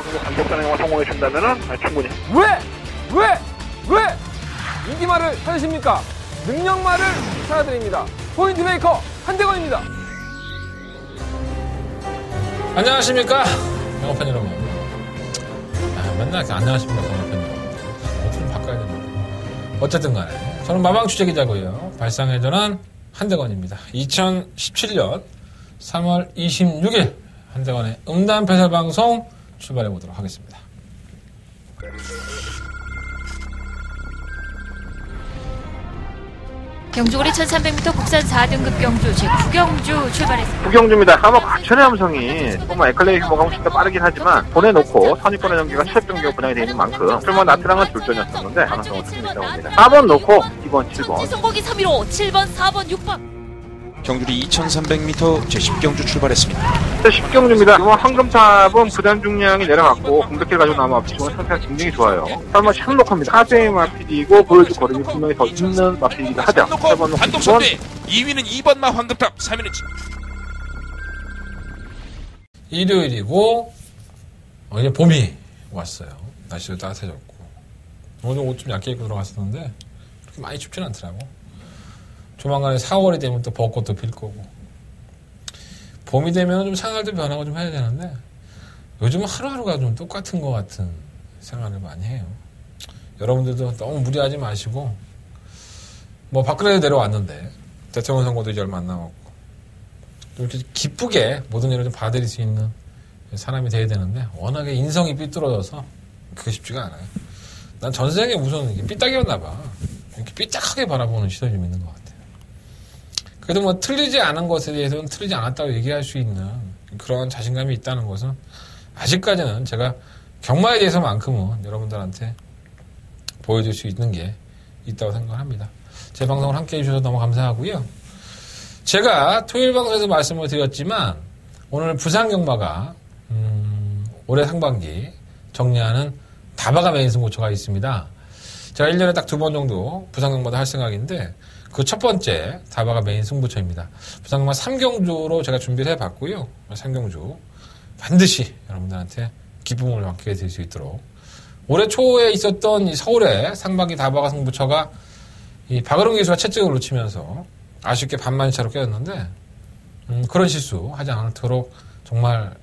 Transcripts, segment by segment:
정도 감독단행과 성공해준다면은 충분히. 왜? 인기말을 찾으십니까? 능력말을 찾아드립니다. 포인트 메이커 한대건입니다. 안녕하십니까 영업팬 여러분. 맨날 이렇게 안녕하십니까 영업팬 여러분. 어떻게 바꿔야 됩니다. 어쨌든 간에 저는 마방 취재기자고요. 발상회전한 한대건입니다. 2017년 3월 26일 한대건의 음담배설방송 출발해보도록 하겠습니다. 경주고리 1300m 국산 4등급 경주 제9경주 출발했습니다. 9경주입니다. 아마 과천의 함성이 정말 에클레이 규모가 훨씬 더 빠르긴 하지만 보내놓고 선입권의 전기가 최적경기가 분양이 되어 있는 만큼 출마 나트랑은 줄전이었었는데 가능성은 충분히 있다고 봅니다. 4번 놓고 2번 7번 지성고기 315 7번 4번 6번 경주리 2300m 제10경주 출발했습니다. 10경주입니다. 이번 황금탑은 부단 중량이 내려갔고 공백기를 가지고 나면 앞쪽은 상태가 굉장히 좋아요. 3번 샬록합니다. 하세의 마필이고 보여줄 걸음이 분명히 더 있는 마필이기도 하죠. 4번 단독 선대 2위는 2번마 황금탑, 3위는 일요일이고 이제 봄이 왔어요. 날씨도 따뜻해졌고 오늘 옷 좀 얇게 입고 들어갔었는데 그렇게 많이 춥진 않더라고. 조만간에 4월이 되면 또 벚꽃도 필 거고 봄이 되면 좀 생활도 변하고 좀 해야 되는데 요즘은 하루하루가 좀 똑같은 것 같은 생활을 많이 해요. 여러분들도 너무 무리하지 마시고 뭐 박근혜도 내려왔는데 대통령 선거도 이제 얼마 안 남았고 좀 이렇게 기쁘게 모든 일을 좀 받아들일 수 있는 사람이 돼야 되는데 워낙에 인성이 삐뚤어져서 그게 쉽지가 않아요. 난 전 세상에 무슨 삐딱이었나 봐. 이렇게 삐딱하게 바라보는 시선이 좀 있는 것 같아요. 그래도 뭐 틀리지 않은 것에 대해서는 틀리지 않았다고 얘기할 수 있는 그런 자신감이 있다는 것은 아직까지는 제가 경마에 대해서만큼은 여러분들한테 보여줄 수 있는 게 있다고 생각합니다. 제 방송을 함께 해주셔서 너무 감사하고요. 제가 토요일 방송에서 말씀을 드렸지만 오늘 부산경마가 올해 상반기 정리하는 다바가 메인 승부처가 있습니다. 제가 1년에 딱 2번 정도 부산경마도 할 생각인데 그 첫 번째 다바가 메인 승부처입니다. 부산경마 3경주로 제가 준비를 해봤고요. 3경주 반드시 여러분들한테 기쁨을 받게 될 수 있도록 올해 초에 있었던 이 서울의 상반기 다바가 승부처가 이 박으름 기수가 채찍을 놓치면서 아쉽게 반만 차로 깨졌는데 그런 실수 하지 않도록 정말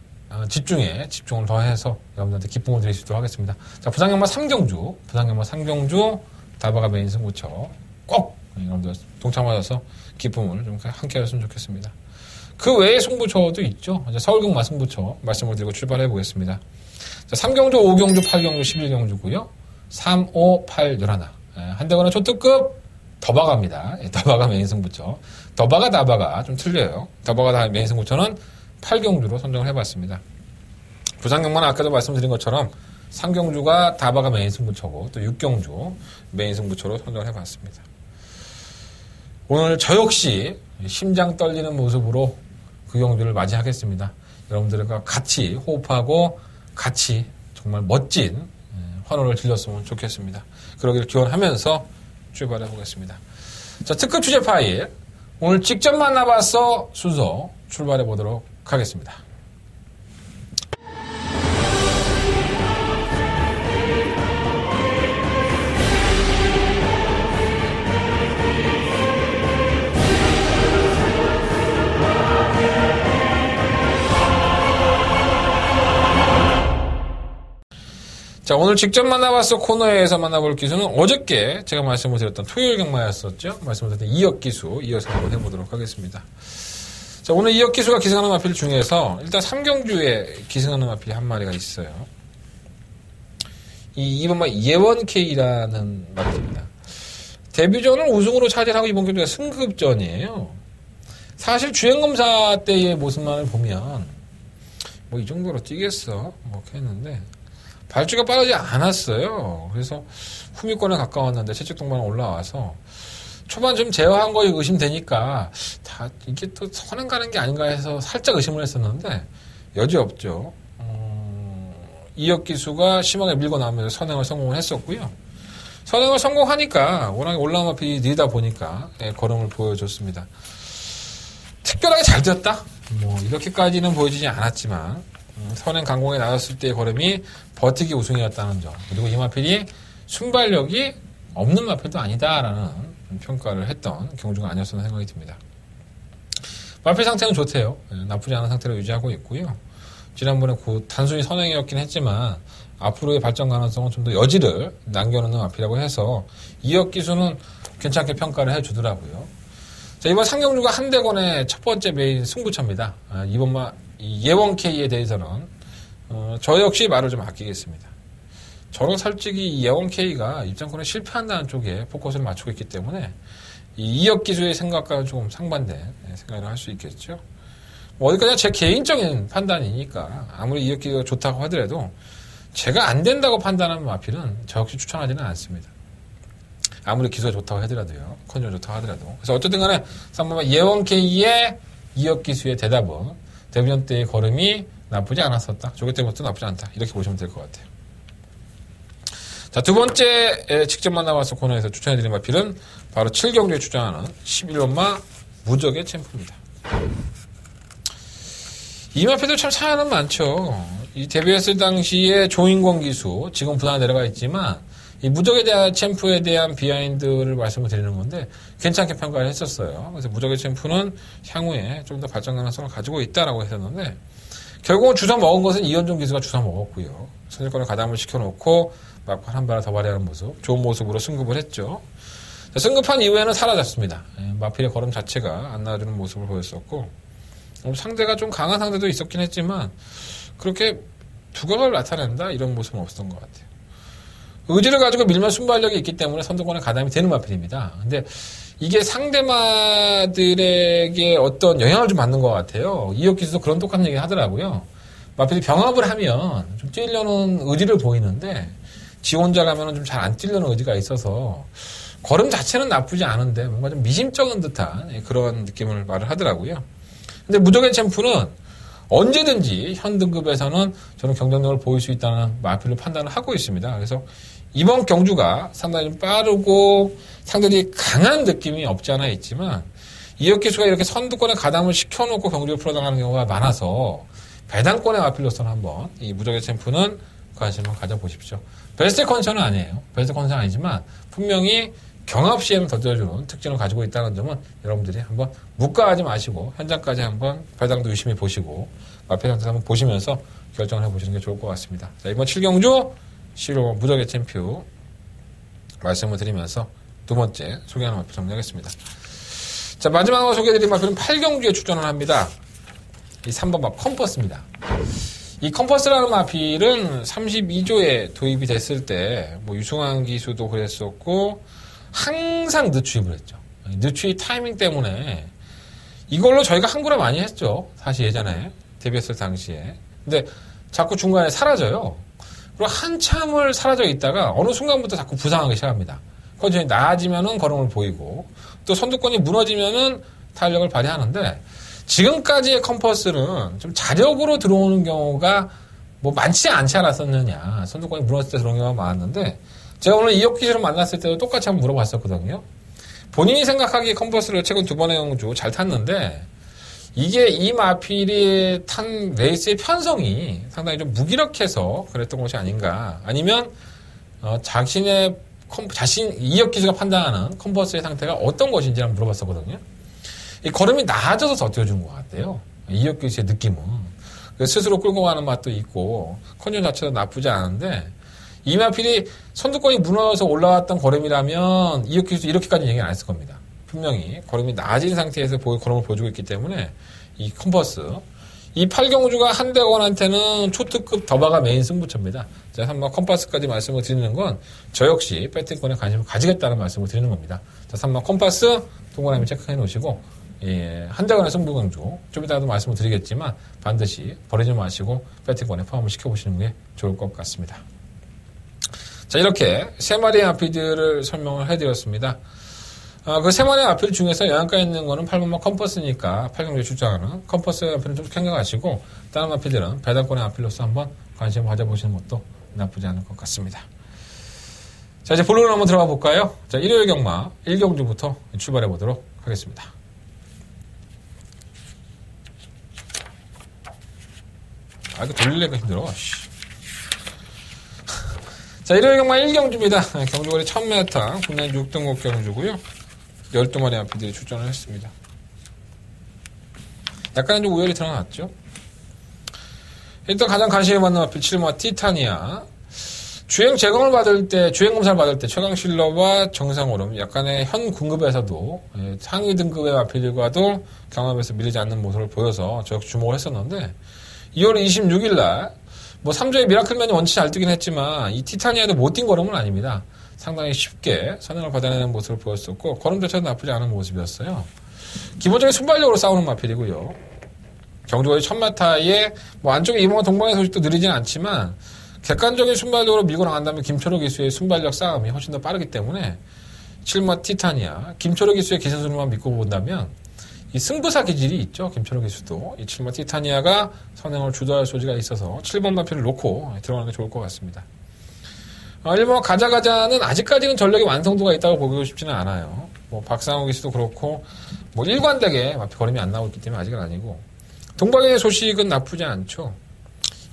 집중을 더해서 여러분들한테 기쁨을 드릴 수 있도록 하겠습니다. 자, 부산경마 3경주 다바가 메인 승부처 꼭 여러분들 동참하셔서 기쁨을 좀 함께 하셨으면 좋겠습니다. 그 외에 승부처도 있죠. 이제 서울경마 승부처 말씀을 드리고 출발해 보겠습니다. 자, 3경주, 5경주, 8경주, 11경주고요. 3, 5, 8, 11. 한대건의 초특급 더바가입니다. 더바가 메인 승부처. 더바가 다바가 좀 틀려요. 더바가 메인 승부처는 8경주로 선정을 해봤습니다. 부산경마는 아까도 말씀드린 것처럼 3경주가 다바가 메인 승부처고 또 6경주 메인 승부처로 선정을 해봤습니다. 오늘 저 역시 심장 떨리는 모습으로 그 경주를 맞이하겠습니다. 여러분들과 같이 호흡하고 같이 정말 멋진 환호를 질렀으면 좋겠습니다. 그러기를 기원하면서 출발해 보겠습니다. 자, 특급 취재 파일 오늘 직접 만나봐서 순서 출발해 보도록 하겠습니다. 자, 오늘 직접 만나봤어 코너에서 만나볼 기수는 어저께 제가 말씀을 드렸던 토요일 경마였었죠. 말씀을 드렸던 이역 기수, 이어서 한번 해보도록 하겠습니다. 자, 오늘 이역 기수가 기승하는 마필 중에서 일단 3경주에 기승하는 마필이 한 마리가 있어요. 이번 마 예원K라는 마필입니다. 데뷔전을 우승으로 차지하고 이번 경주가 승급전이에요. 사실 주행검사 때의 모습만을 보면 뭐 이 정도로 뛰겠어 뭐 이렇게 했는데 발주가 빠르지 않았어요. 그래서 후미권에 가까웠는데 채찍 동반에 올라와서 초반 좀 제어한 거에 의심되니까 다 이게 또 선행 가는 게 아닌가 해서 살짝 의심을 했었는데 여지없죠. 이역 기수가 심하게 밀고 나오면서 선행을 성공을 했었고요. 선행을 성공하니까 워낙에 올라온 앞이 느리다 보니까 걸음을 보여줬습니다. 특별하게 잘 뛰었다? 뭐 이렇게까지는 보여지지 않았지만 선행 강공에 나섰을 때의 걸음이 버티기 우승이었다는 점. 그리고 이 마필이 순발력이 없는 마필도 아니다라는 평가를 했던 경주가 아니었나 생각이 듭니다. 마필 상태는 좋대요. 나쁘지 않은 상태를 유지하고 있고요. 지난번에 단순히 선행이었긴 했지만 앞으로의 발전 가능성은 좀 더 여지를 남겨놓는 마필이라고 해서 2억 기수는 괜찮게 평가를 해주더라고요. 자, 이번 상경주가 한대건의 첫 번째 메인 승부처입니다. 이번 예원 K에 대해서는 저 역시 말을 좀 아끼겠습니다. 저는 솔직히 이 예원 K가 입장권에 실패한다는 쪽에 포커스를 맞추고 있기 때문에 이 2억 기수의 생각과는 조금 상반된 생각을 할 수 있겠죠. 어디까지나 제 개인적인 판단이니까 아무리 2억 기수가 좋다고 하더라도 제가 안 된다고 판단하는 마필은 저 역시 추천하지는 않습니다. 아무리 기수가 좋다고 하더라도요. 컨디션 좋다고 하더라도. 그래서 어쨌든 간에 예원 K의 2억 기수의 대답은 데뷔전 때의 걸음이 나쁘지 않았었다. 저기 때부터 나쁘지 않다. 이렇게 보시면 될 것 같아요. 자, 두 번째 직접 만나봐서 코너에서 추천해드린 마필은 바로 7경주에 출전하는 11번마 무적의 챔프입니다. 이 마필도 참 사연은 많죠. 이 데뷔했을 당시에 조인권 기수, 지금 분할 내려가 있지만 이 무적에 대한 챔프에 대한 비하인드를 말씀을 드리는 건데 괜찮게 평가를 했었어요. 그래서 무적의 챔프는 향후에 좀 더 발전 가능성을 가지고 있다라고 했었는데 결국은 주워 먹은 것은 이현종 기수가 주워 먹었고요. 선수권을 가담을 시켜놓고 막판 한 발을 더 발휘하는 모습, 좋은 모습으로 승급을 했죠. 자, 승급한 이후에는 사라졌습니다. 마필의 걸음 자체가 안 나와주는 모습을 보였었고 상대가 좀 강한 상대도 있었긴 했지만 그렇게 두각을 나타낸다 이런 모습은 없었던 것 같아요. 의지를 가지고 밀면 순발력이 있기 때문에 선두권에 가담이 되는 마필입니다. 근데 이게 상대마들에게 어떤 영향을 좀 받는 것 같아요. 이혁 기수도 그런 똑같은 얘기 하더라고요. 마필이 병합을 하면 좀 뛰려는 의지를 보이는데 지 혼자 가면은 좀 잘 안 뛰려는 의지가 있어서 걸음 자체는 나쁘지 않은데 뭔가 좀 미심쩍은 듯한 그런 느낌을 말을 하더라고요. 근데 무적의 챔프는 언제든지 현 등급에서는 저는 경쟁력을 보일 수 있다는 마필을 판단을 하고 있습니다. 그래서 이번 경주가 상당히 좀 빠르고 상당히 강한 느낌이 없지 않아 있지만 이혁 기수가 이렇게 선두권에 가담을 시켜놓고 경주를 풀어나가는 경우가 많아서 배당권의 마필로서는 한번 이 무적의 챔프는 관심을 가져보십시오. 베스트 컨디션은 아니에요. 베스트 컨디션은 아니지만 분명히 경합 시에는 더 띄워주는 특징을 가지고 있다는 점은 여러분들이 한번 묵과하지 마시고 현장까지 한번 배당도 유심히 보시고 마필 상태 한번 보시면서 결정을 해보시는 게 좋을 것 같습니다. 자, 이번 7경주 11번 무적의 챔프 말씀을 드리면서 두 번째 소개하는 마필 정리하겠습니다. 자, 마지막으로 소개해드린 마필은 8경주에 출전을 합니다. 이 3번 마 컴퍼스입니다. 이 컴퍼스라는 마필은 32조에 도입이 됐을 때 뭐 유승환 기수도 그랬었고 항상 늦추입을 했죠. 늦추입 타이밍 때문에 이걸로 저희가 항구를 많이 했죠. 사실 예전에 데뷔했을 당시에. 근데 자꾸 중간에 사라져요. 그리고 한참을 사라져 있다가 어느 순간부터 자꾸 부상하기 시작합니다. 컨디션이 나아지면은 걸음을 보이고 또 선두권이 무너지면은 탄력을 발휘하는데 지금까지의 컴퍼스는 좀 자력으로 들어오는 경우가 뭐 많지 않지 않았었느냐. 선두권이 무너질 때 들어오는 경우가 많았는데 제가 오늘 이혁 기수를 만났을 때도 똑같이 한번 물어봤었거든요. 본인이 생각하기에 컴퍼스를 최근 두 번의 경주 잘 탔는데 이게 이 마필이 탄 레이스의 편성이 상당히 좀 무기력해서 그랬던 것이 아닌가. 아니면 자신의 이혁 기수가 판단하는 컴퍼스의 상태가 어떤 것인지 한번 물어봤었거든요. 이 걸음이 나아져서 더 뛰어준 것 같아요. 이혁 기수의 느낌은. 스스로 끌고 가는 맛도 있고 컨디션 자체도 나쁘지 않은데 이 마필이 선두권이 무너져서 올라왔던 걸음이라면 이혁 기수 이렇게까지 얘기 안 했을 겁니다. 분명히 걸음이 나아진 상태에서 걸음을 보여주고 있기 때문에 이 컴퍼스 이 8경주가 한대건한테는 초특급 더바가 메인 승부처입니다. 제가 한번 컴퍼스까지 말씀을 드리는 건 저 역시 배팅권에 관심을 가지겠다는 말씀을 드리는 겁니다. 자, 3번 컴퍼스 동그라미 체크해 놓으시고 한대건의 승부경주 좀 이따가도 말씀을 드리겠지만 반드시 버리지 마시고 배팅권에 포함을 시켜보시는 게 좋을 것 같습니다. 자, 이렇게 세 마리의 마필들을 설명을 해드렸습니다. 그 세 마리의 마필 중에서 영양가 있는 거는 8번마 컴퍼스니까 8경주에 출장하는 컴퍼스 마필은 좀 챙겨가시고 다른 마필들은 배당권의 마필로서 한번 관심을 가져보시는 것도 나쁘지 않을 것 같습니다. 자, 이제 본론으로 한번 들어가 볼까요? 자, 일요일 경마 1경주부터 출발해 보도록 하겠습니다. 이거 돌리려니까 힘들어. 자, 일요일 경마 1경주입니다. 경주거리 1000m, 국내 6등급 경주고요. 12마리 마필들이 출전을 했습니다. 약간 좀 우열이 드러났죠. 일단 가장 관심을 받는 마필 7마 티타니아. 주행 검사를 받을 때 최강실러와 정상오름, 약간의 현 등급에서도 상위 등급의 마필들과도 경합에서 밀리지 않는 모습을 보여서 저 주목을 했었는데 2월 26일 날 3조의 미라클맨이 원치 잘 뛰긴 했지만 이 티타니아도 못 뛴 걸음은 아닙니다. 상당히 쉽게 선행을 받아내는 모습을 보였었고 걸음 자체도 나쁘지 않은 모습이었어요. 기본적인 순발력으로 싸우는 마필이고요. 경주거리 1000m에 안쪽에 이봉과 동방의 소식도 느리진 않지만 객관적인 순발력으로 밀고 나간다면 김철호 기수의 순발력 싸움이 훨씬 더 빠르기 때문에 7마 티타니아, 김철호 기수의 기선수로만 믿고 본다면 이 승부사 기질이 있죠. 김철호 기수도 이 7마 티타니아가 선행을 주도할 소지가 있어서 7번 마필을 놓고 들어가는 게 좋을 것 같습니다. 1번 가자가자는 아직까지는 전력의 완성도가 있다고 보고 싶지는 않아요. 박상호 기수도 그렇고 일관되게 마필 걸음이 안 나오고 있기 때문에 아직은 아니고 동방의 소식은 나쁘지 않죠.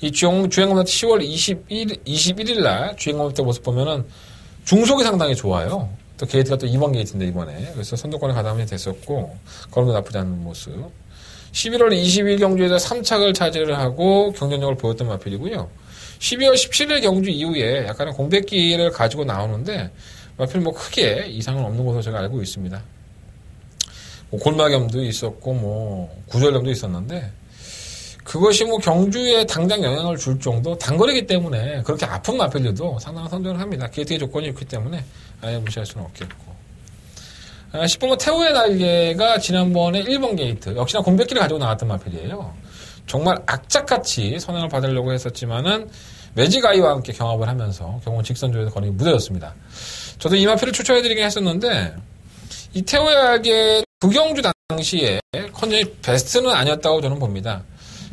이 주행검사 10월 21일 날 주행검사 때 모습 보면은 중속이 상당히 좋아요. 또 게이트가 또 2번 게이트인데 이번에. 그래서 선두권에 가담이 됐었고 걸음도 나쁘지 않은 모습. 11월 20일 경주에서 3착을 차지를 하고 경쟁력을 보였던 마필이고요. 12월 17일 경주 이후에 약간의 공백기를 가지고 나오는데 마필 크게 이상은 없는 것으로 제가 알고 있습니다. 골마겸도 있었고 구절염도 있었는데 그것이 경주에 당장 영향을 줄 정도 단거리이기 때문에 그렇게 아픈 마필들도 상당한 선전을 합니다. 게이트의 조건이 있기 때문에 아예 무시할 수는 없겠고 10번 태호의 날개가 지난번에 1번 게이트 역시나 공백기를 가지고 나왔던 마필이에요. 정말 악착같이 선행을 받으려고 했었지만은 매직아이와 함께 경합을 하면서 경원 직선조에서 거리가 무뎌졌습니다. 저도 이 마필을 추천해드리긴 했었는데 이 태호의 날개 부경주 당시에 컨디션이 베스트는 아니었다고 저는 봅니다.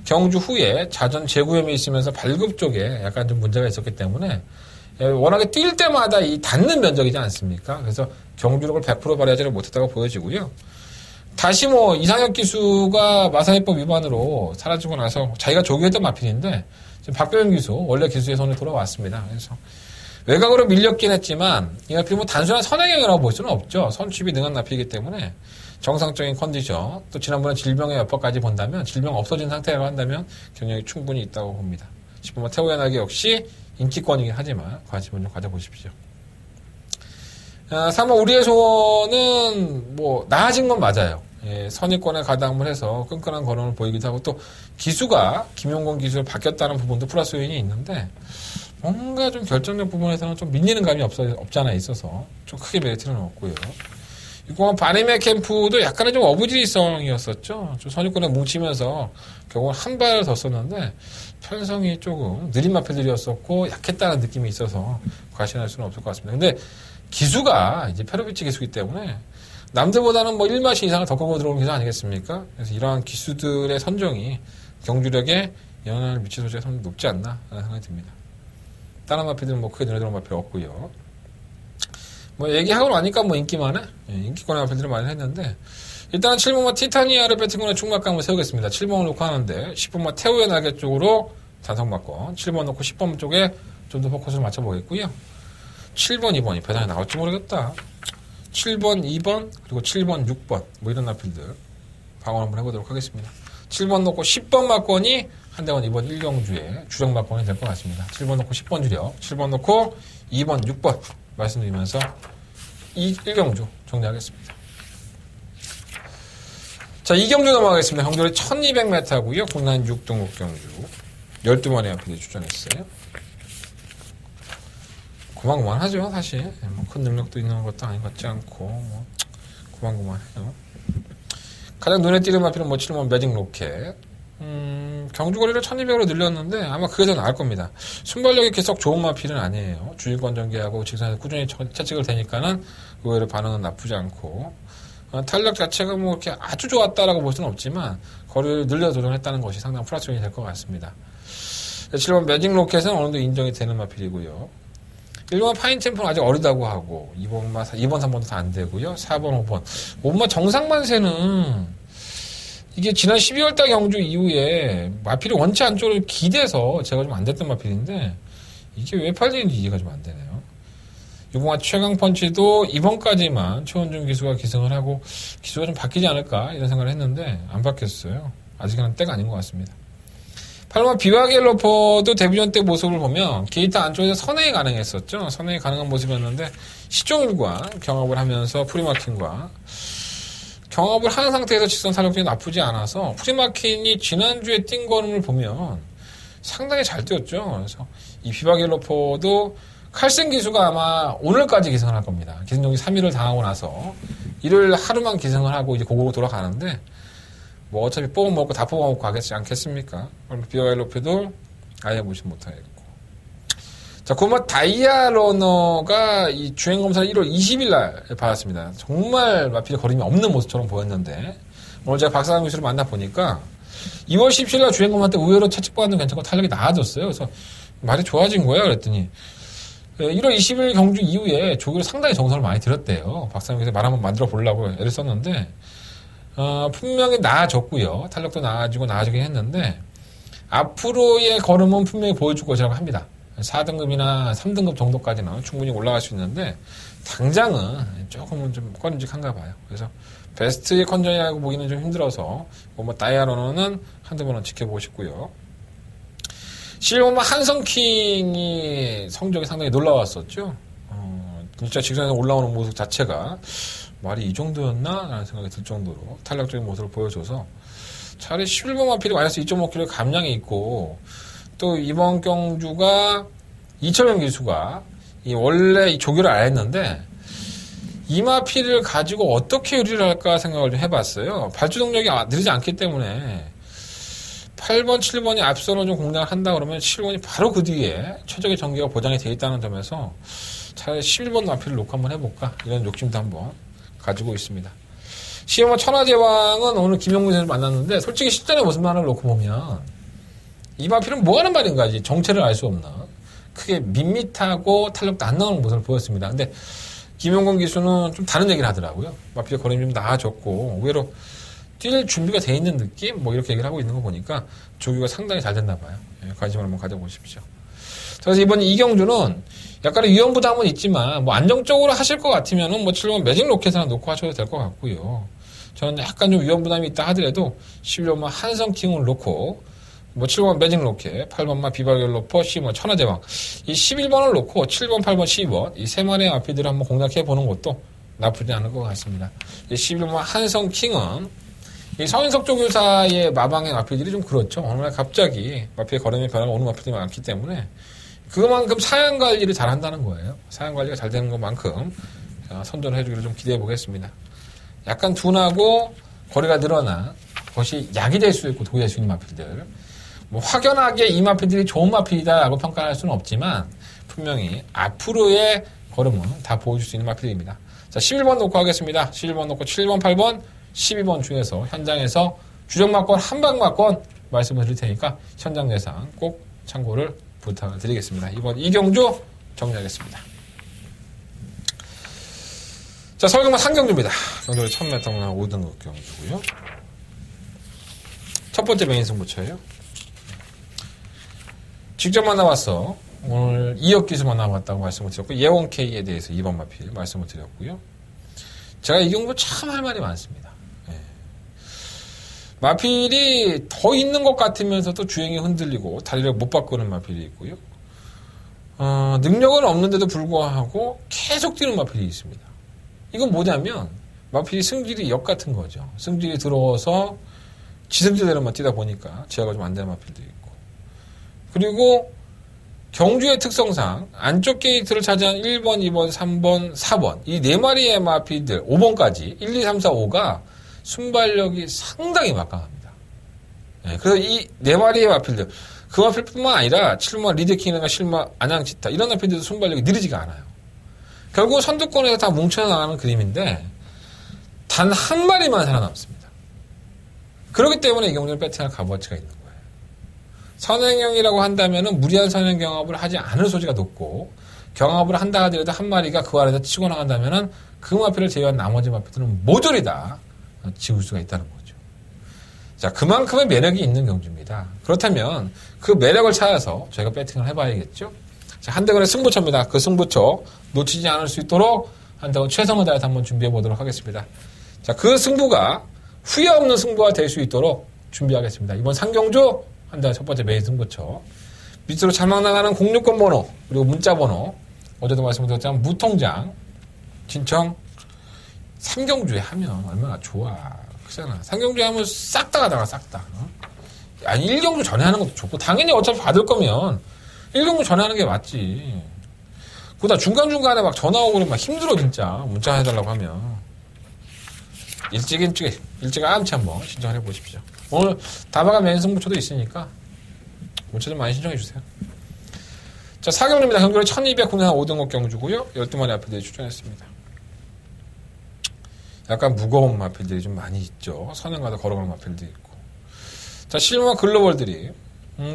경주 후에 자전 재구염이 있으면서 발굽 쪽에 약간 좀 문제가 있었기 때문에 워낙에 뛸 때마다 이 닿는 면적이지 않습니까? 그래서 경주력을 100% 발휘하지를 못했다고 보여지고요. 다시 이상혁 기수가 마사회법 위반으로 사라지고 나서 자기가 조교했던 마필인데 지금 박병현 기수 원래 기수의 손에 돌아왔습니다. 그래서 외곽으로 밀렸긴 했지만 이 마필이 단순한 선행형이라고 볼 수는 없죠. 선취비 능한 마필이기 때문에 정상적인 컨디션, 또 지난번에 질병의 여파까지 본다면 질병 없어진 상태라고 한다면 경력이 충분히 있다고 봅니다. 10번 태호의 날개 역시 인기권이긴 하지만 관심을 좀 가져보십시오. 3번 우리의 소원은 나아진 건 맞아요. 선의권에 가담을 해서 끈끈한 걸음을 보이기도 하고 또 기수가 김용건 기수로 바뀌었다는 부분도 플러스 요인이 있는데 뭔가 좀 결정적 부분에서는 좀 밀리는 감이 없잖아 있어서 좀 크게 메리트는 없고요. 이거 바네메 캠프도 약간의 좀 어부지리성이었었죠. 좀 선유권에 뭉치면서 결국은 한 발을 더 썼는데 편성이 조금 느린 마필들이었었고 약했다는 느낌이 있어서 과신할 수는 없을 것 같습니다. 근데 기수가 이제 페로비치 기수이기 때문에 남들보다는 1마시 이상을 더 끌고 들어오는 기수 아니겠습니까? 그래서 이러한 기수들의 선정이 경주력에 영향을 미칠 소지가 상당히 높지 않나 라는 생각이 듭니다. 다른 마필들은 크게 눈에 들어온 마필 없고요. 얘기하고 나니까 인기만해? 인기권의 마필들을 많이 했는데, 일단은 7번마 티타니아를 배팅권에 충막감을 세우겠습니다. 7번을 놓고 하는데, 10번마 태우의 날개 쪽으로 단성맞고, 7번 놓고 10번 쪽에 좀 더 포커스를 맞춰보겠고요. 7번, 2번이 배당이 나올지 모르겠다. 7번, 2번, 그리고 7번, 6번, 이런 마필들 방어 한번 해보도록 하겠습니다. 7번 놓고 10번 막권이 한대원 2번 1경주의 주력 막권이 될 것 같습니다. 7번 놓고 10번 주력, 7번 놓고 2번, 6번 말씀드리면서 1경주 정리하겠습니다. 자, 2경주 넘어가겠습니다. 경주거리 1200m고요. 국내 6등급 경주 12마리 앞에 출전했어요. 고만고만하죠, 사실. 큰 능력도 있는 것도 아닌 것 같지 않고 고만고만해요. 가장 눈에 띄는 마필은 7번 매직 로켓. 경주거리를 1200으로 늘렸는데 아마 그게 더 나을 겁니다. 순발력이 계속 좋은 마필은 아니에요. 주일권 전개하고 직선에서 꾸준히 채찍을 대니까는 의외로 반응은 나쁘지 않고 탄력 자체가 이렇게 아주 좋았다라고 볼 수는 없지만 거리를 늘려 도전했다는 것이 상당히 플러스 요인이 될 것 같습니다. 7번 매직 로켓은 어느 정도 인정이 되는 마필이고요. 1번 파인 챔프는 아직 어리다고 하고 2번, 3번도 다 안 되고요. 4번, 5번 정상만세는 이게 지난 12월달 경주 이후에 마필이 원치 않도록 기대서 제가 좀 안 됐던 마필인데 이게 왜 팔리는지 이해가 좀 안 되네요. 유봉화 최강 펀치도 이번까지만 최원준 기수가 기승을 하고 기수가 좀 바뀌지 않을까 이런 생각을 했는데 안 바뀌었어요. 아직은 때가 아닌 것 같습니다. 8번 비바겔로퍼도 데뷔전 때 모습을 보면 게이트 안쪽에서 선회가 가능했었죠. 선회가 가능한 모습이었는데 시종일과 경합을 하면서 프리마킹과 경합을 하는 상태에서 직선 탄력이 나쁘지 않아서 프리마킹이 지난주에 뛴 걸음을 보면 상당히 잘 뛰었죠. 그래서 이 비바겔로퍼도 칼센 기수가 아마 오늘까지 기승을 할 겁니다. 기승정지 3일을 당하고 나서 일요일 하루만 기승을 하고 이제 고국으로 돌아가는데 뭐 어차피 뽑아먹고 다 뽑아먹고 하겠지 않겠습니까? 그럼 비바겔로퍼도 아예 무시 못하겠고. 자, 고마 다이아 러너가 이 주행 검사를 1월 20일 날 받았습니다. 정말 마필 거림이 없는 모습처럼 보였는데 오늘 제가 박사장 교수를 만나보니까 2월 17일 날 주행 검사 때 의외로 채찍받는 괜찮고 탄력이 나아졌어요. 그래서 말이 좋아진 거예요. 그랬더니 1월 20일 경주 이후에 조기로 상당히 정성을 많이 들였대요. 박사장 교수 말 한번 만들어 보려고 애를 썼는데 분명히 나아졌고요. 탄력도 나아지긴 했는데 앞으로의 걸음은 분명히 보여줄 것이라고 합니다. 4등급이나 3등급 정도까지는 충분히 올라갈 수 있는데 당장은 조금은 좀 꺼림직한가 봐요. 그래서 베스트의 컨전이라고 보기는 좀 힘들어서 뭐 다이아로는 한두 번은 지켜보고 싶고요. 실버만 한성킹이 성적이 상당히 놀라웠었죠. 진짜 직선에서 올라오는 모습 자체가 말이 이 정도였나? 라는 생각이 들 정도로 탄력적인 모습을 보여줘서 차라리 11번 마필이 마이너스 2.5kg 감량이 있고 또 이번 경주가 이철영 기수가 원래 이 조교를 안 했는데 이 마필을 가지고 어떻게 요리를 할까 생각을 좀 해봤어요. 발주 동력이 느리지 않기 때문에 8번, 7번이 앞서는 좀 공략을 한다 그러면 7번이 바로 그 뒤에 최적의 전개가 보장이 되어 있다는 점에서 차라리 11번 마필을 놓고 한번 해볼까 이런 욕심도 한번 가지고 있습니다. 시험은 천하제왕은 오늘 김영문 선수를 만났는데 솔직히 실전의 모습만을 놓고 보면 이 마필은 뭐 하는 말인가 정체를 알 수 없는 크게 밋밋하고 탄력도 안 나오는 모습을 보였습니다. 근데 김용건 기수는 좀 다른 얘기를 하더라고요. 마필의 걸음이 좀 나아졌고 의외로 뛸 준비가 돼 있는 느낌? 뭐 이렇게 얘기를 하고 있는 거 보니까 조기가 상당히 잘 됐나 봐요. 관심을 한번 가져보십시오. 그래서 이번 이경주는 약간의 위험 부담은 있지만 뭐 안정적으로 하실 것 같으면은 뭐 7번 매직 로켓 하나 놓고 하셔도 될 것 같고요. 저는 약간 좀 위험 부담이 있다 하더라도 11번만 한성킹을 놓고 뭐 7번 매직 로켓, 8번만 비바겔로퍼, 10번 천하제왕 이 11번을 놓고 7번, 8번, 12번 이 세 마리의 마필들을 한번 공략해 보는 것도 나쁘지 않을 것 같습니다. 이 11번만 한성킹은 이 서인석 조교사의 마방의 마필들이 좀 그렇죠. 어느 날 갑자기 마필의 걸음이 변하면 오는 마필들이 많기 때문에 그만큼 사양 관리를 잘 한다는 거예요. 사양 관리가 잘 되는 것만큼 선전을 해주기를 좀 기대해 보겠습니다. 약간 둔하고 거리가 늘어나 그것이 약이 될 수 있고 독이 될 수 있는 마필들. 뭐 확연하게 이 마필들이 좋은 마필이다라고 평가할 수는 없지만 분명히 앞으로의 걸음은 다 보여줄 수 있는 마필입니다. 자, 11번 놓고 하겠습니다. 11번 놓고 7번, 8번, 12번 중에서 현장에서 주력마권, 한방마권 말씀을 드릴 테니까 현장 예상 꼭 참고를 부탁을 드리겠습니다. 이번 이경주 정리하겠습니다. 자, 서울경마 상경주입니다. 경주를 1000m 5등급 경주고요. 첫 번째 메인 승부처예요. 직접 만나봤어. 오늘 이혁 기수 만나봤다고 말씀을 드렸고 예원 K에 대해서 2번 마필 말씀을 드렸고요. 제가 이 경주 참 할 말이 많습니다. 마필이 더 있는 것 같으면서도 주행이 흔들리고 다리를 못 바꾸는 마필이 있고요. 능력은 없는데도 불구하고 계속 뛰는 마필이 있습니다. 이건 뭐냐면 마필이 승질이 역 같은 거죠. 승질이 들어와서 지승질대로만 뛰다 보니까 제어가 좀 안 되는 마필도 있고 그리고 경주의 특성상 안쪽 게이트를 차지한 1번, 2번, 3번, 4번 이 네 마리의 마필들 5번까지 1, 2, 3, 4, 5가 순발력이 상당히 막강합니다. 그래서 이 네 마리의 마필들 그 마필뿐만 아니라 7마 리드킹이나 실마 안양치타 이런 마필들도 순발력이 느리지가 않아요. 결국 선두권에서 다 뭉쳐나가는 그림인데 단 한 마리만 살아남습니다. 그렇기 때문에 이 경주는 배팅할 값어치가 있는 거예요. 선행경이라고 한다면은 무리한 선행 경합을 하지 않을 소지가 높고 경합을 한다 하더라도 한 마리가 그 아래에서 치고 나간다면은 그 마필을 제외한 나머지 마필들은 모조리 다 지울 수가 있다는 거죠. 자, 그만큼의 매력이 있는 경주입니다. 그렇다면 그 매력을 찾아서 저희가 배팅을 해봐야겠죠. 자, 한대건의 승부처입니다. 그 승부처 놓치지 않을 수 있도록 한대건 최선을 다해서 한번 준비해 보도록 하겠습니다. 자, 그 승부가 후회 없는 승부가 될 수 있도록 준비하겠습니다. 이번 상경주 한대건 첫 번째 메인 승부처. 밑으로 자막 나가는 06번 번호 그리고 문자 번호 어제도 말씀드렸지만 무통장 신청 3경주에 하면 얼마나 좋아. 그렇잖아. 3경주에 하면 싹 다 가다가 싹 다. 아니 1경주 전에 하는 것도 좋고 당연히 어차피 받을 거면 1경주 전에 하는 게 맞지. 그러다 중간중간에 막 전화 오고 막 힘들어 진짜. 문자 해달라고 하면. 일찍 암치 한번 신청을 해보십시오. 오늘 다바가 메인 승부처도 있으니까 문자 좀 많이 신청해 주세요. 자, 4경주입니다. 경주는 1200군산 5등급 경주고요. 12마리 마필들이 출전했습니다. 약간 무거운 마필들이 좀 많이 있죠. 선행가다 걸어가는 마필도 있고. 자, 실버 글로벌들이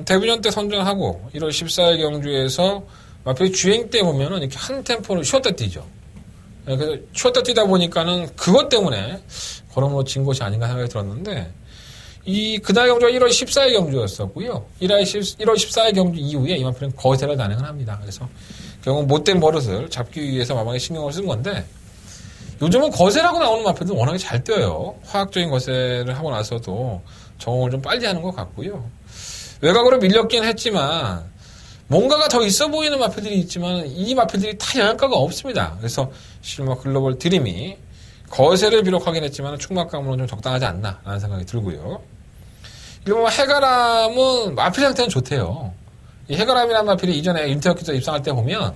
데뷔전 때 선전하고 1월 14일 경주에서 마필 주행 때 보면은 이렇게 한 템포를 쉬었다 뛰죠. 그래서 쉬었다 뛰다 보니까는 그것 때문에 걸음으로 진 것이 아닌가 생각이 들었는데 그날 경주가 1월 14일 경주였었고요. 1월 14일 경주 이후에 이 마필은 거세를 단행을 합니다. 그래서 결국 못된 버릇을 잡기 위해서 마방에 신경을 쓴 건데 요즘은 거세라고 나오는 마필들은 워낙에 잘 뛰어요. 화학적인 거세를 하고 나서도 적응을 좀 빨리 하는 것 같고요. 외곽으로 밀렸긴 했지만 뭔가가 더 있어 보이는 마필들이 있지만 이 마필들이 다 영향가가 없습니다. 그래서 실버 글로벌 드림이 거세를 비록하긴 했지만 충막감으로는 좀 적당하지 않나 라는 생각이 들고요. 일본 해가람은 마필 상태는 좋대요. 이 해가람이라는 마필이 이전에 인터뷰에서 입상할 때 보면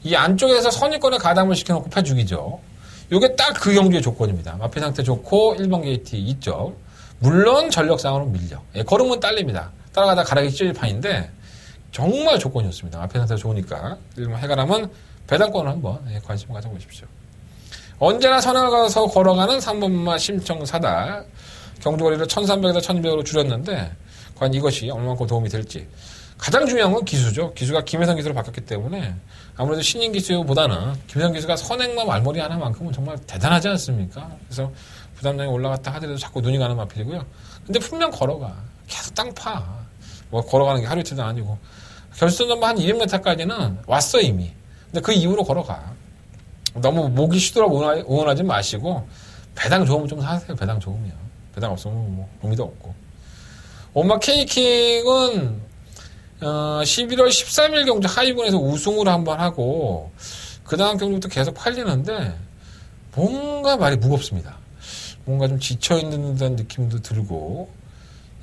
이 안쪽에서 선입권에 가담을 시켜놓고 패 죽이죠. 요게 딱 그 경주의 조건입니다. 마필 상태 좋고 1번 게이트 2점. 물론 전력상으로 밀려. 예, 걸음은 딸립니다. 따라가다 가락이 찢어질 판인데 정말 조건이 좋습니다. 마필 상태가 좋으니까 일본 해가람은 배당권을 한번 관심 가져보십시오. 언제나 선행을 가서 걸어가는 3번마 심청사달. 경주거리를 1300에서 1200으로 줄였는데 과연 이것이 얼마만큼 도움이 될지. 가장 중요한 건 기수죠. 기수가 김혜성 기수로 바뀌었기 때문에 아무래도 신인 기수보다는 김혜성 기수가 선행마 말머리 하나만큼은 정말 대단하지 않습니까? 그래서 부담량이 올라갔다 하더라도 자꾸 눈이 가는 마필이고요. 근데 분명 걸어가. 계속 땅 파. 뭐 걸어가는 게 하루 이틀도 아니고. 결승 전반 한 200m까지는 왔어 이미. 근데 그 이후로 걸어가. 너무 목이 쉬도록 응원하지 마시고 배당 좋으면 좀 사세요. 배당 좋으면. 배당 없으면 뭐 의미도 없고. 엄마 K킹은 11월 13일 경주 하위군에서 우승을 한번 하고 그 다음 경주부터 계속 팔리는데 뭔가 말이 무겁습니다. 뭔가 좀 지쳐있는 듯한 느낌도 들고